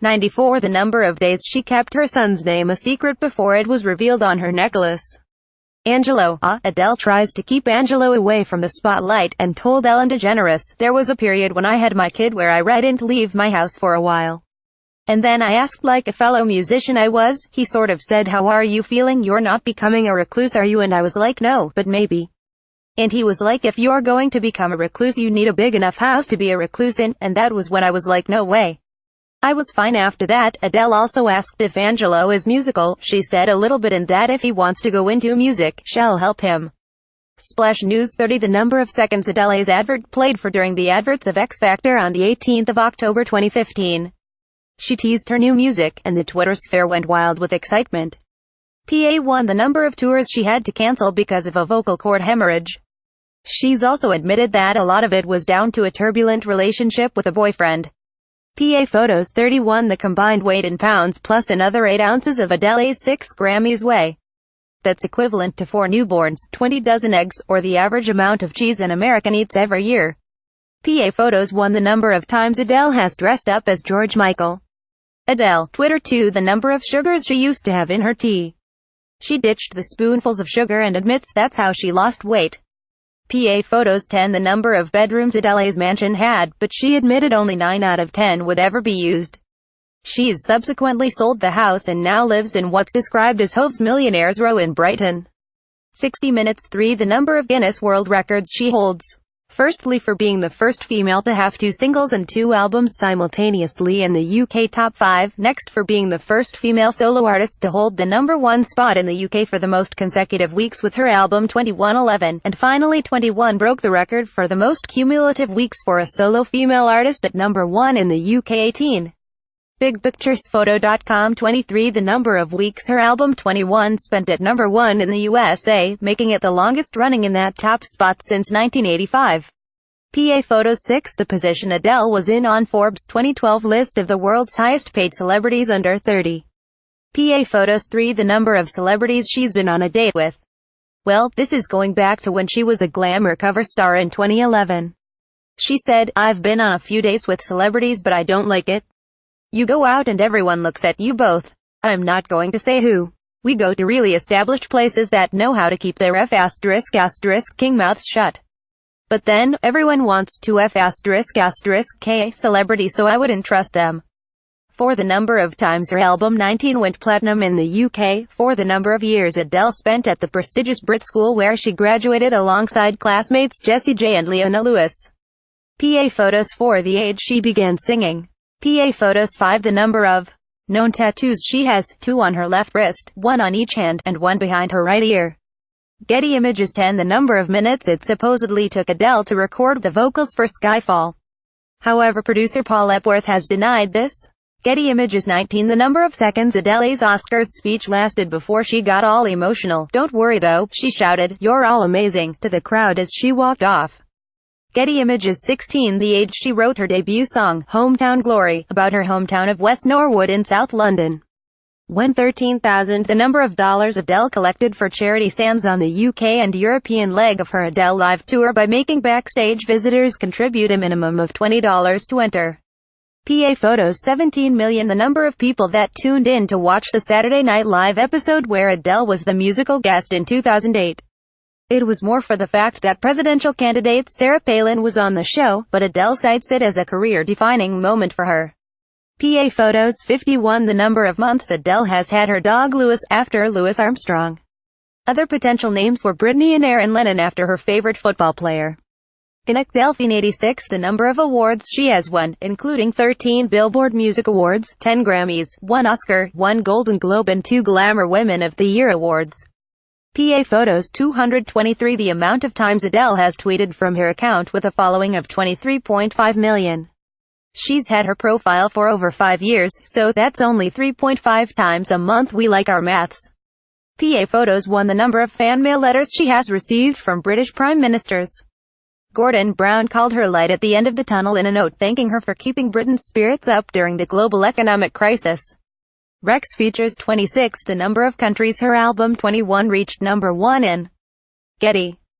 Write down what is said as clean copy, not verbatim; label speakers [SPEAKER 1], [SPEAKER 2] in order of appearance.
[SPEAKER 1] 94. The number of days she kept her son's name a secret before it was revealed on her necklace. Angelo. Adele tries to keep Angelo away from the spotlight, and told Ellen DeGeneres, "There was a period when I had my kid where I didn't leave my house for a while. And then I asked like a fellow musician I was, he sort of said, 'How are you feeling? You're not becoming a recluse, are you?' And I was like, 'No, but maybe.' And he was like, 'If you're going to become a recluse, you need a big enough house to be a recluse in,' and that was when I was like, 'No way.' I was fine after that." Adele also asked if Angelo is musical. She said a little bit, and that if he wants to go into music, she'll help him. Splash News 30. The number of seconds Adele's advert played for during the adverts of X Factor on the 18th of October 2015. She teased her new music, and the Twitter sphere went wild with excitement. PA1. The number of tours she had to cancel because of a vocal cord hemorrhage. She's also admitted that a lot of it was down to a turbulent relationship with a boyfriend. PA Photos 31. The combined weight in pounds plus another 8 ounces of Adele's 6 Grammys weigh. That's equivalent to 4 newborns, 20 dozen eggs, or the average amount of cheese an American eats every year. PA Photos 1. The number of times Adele has dressed up as George Michael. Adele. Twitter 2. The number of sugars she used to have in her tea. She ditched the spoonfuls of sugar and admits that's how she lost weight. PA Photos 10. The number of bedrooms Adele's mansion had, but she admitted only 9 out of 10 would ever be used. She's subsequently sold the house and now lives in what's described as Hove's Millionaires Row in Brighton. 60 Minutes 3. The number of Guinness World Records she holds. Firstly, for being the first female to have 2 singles and 2 albums simultaneously in the UK top 5. Next, for being the first female solo artist to hold the number 1 spot in the UK for the most consecutive weeks with her album 2111. And finally, 21 broke the record for the most cumulative weeks for a solo female artist at number 1 in the UK 18. BigPicturesPhoto.com 23. The number of weeks her album 21 spent at number 1 in the USA, making it the longest running in that top spot since 1985. PA Photos 6. The position Adele was in on Forbes' 2012 list of the world's highest paid celebrities under 30. PA Photos 3. The number of celebrities she's been on a date with. Well, this is going back to when she was a glamour cover star in 2011. She said, "I've been on a few dates with celebrities, but I don't like it. You go out and everyone looks at you both. I'm not going to say who. We go to really established places that know how to keep their king mouths shut. But then, everyone wants to K celebrity, so I wouldn't trust them." For the number of times her album 19 went platinum in the UK. For the number of years Adele spent at the prestigious Brit school where she graduated alongside classmates Jessie J and Leona Lewis. PA Photos 4. The age she began singing. PA Photos 5. The number of known tattoos she has, 2 on her left wrist, 1 on each hand, and 1 behind her right ear. Getty Images 10. The number of minutes it supposedly took Adele to record the vocals for Skyfall. However, producer Paul Epworth has denied this. Getty Images 19. The number of seconds Adele's Oscars speech lasted before she got all emotional. "Don't worry though," she shouted, "you're all amazing," to the crowd as she walked off. Getty Images 16. The age she wrote her debut song, Hometown Glory, about her hometown of West Norwood in South London. When 13,000. The number of dollars Adele collected for charity stands on the UK and European leg of her Adele Live tour by making backstage visitors contribute a minimum of $20 to enter. PA Photos 17 million. The number of people that tuned in to watch the Saturday Night Live episode where Adele was the musical guest in 2008. It was more for the fact that presidential candidate Sarah Palin was on the show, but Adele cites it as a career-defining moment for her. PA Photos 51. The number of months Adele has had her dog Louis, after Louis Armstrong. Other potential names were Britney and Aaron Lennon after her favorite football player. In Delphine 86. The number of awards she has won, including 13 Billboard Music Awards, 10 Grammys, 1 Oscar, 1 Golden Globe and 2 Glamour Women of the Year awards. PA Photos 223. The amount of times Adele has tweeted from her account with a following of 23.5 million. She's had her profile for over 5 years, so that's only 3.5 times a month. We like our maths. PA Photos 1. The number of fan mail letters she has received from British Prime Ministers. Gordon Brown called her light at the end of the tunnel in a note thanking her for keeping Britain's spirits up during the global economic crisis. Rex Features 26. The number of countries her album 21 reached number 1 in. Getty.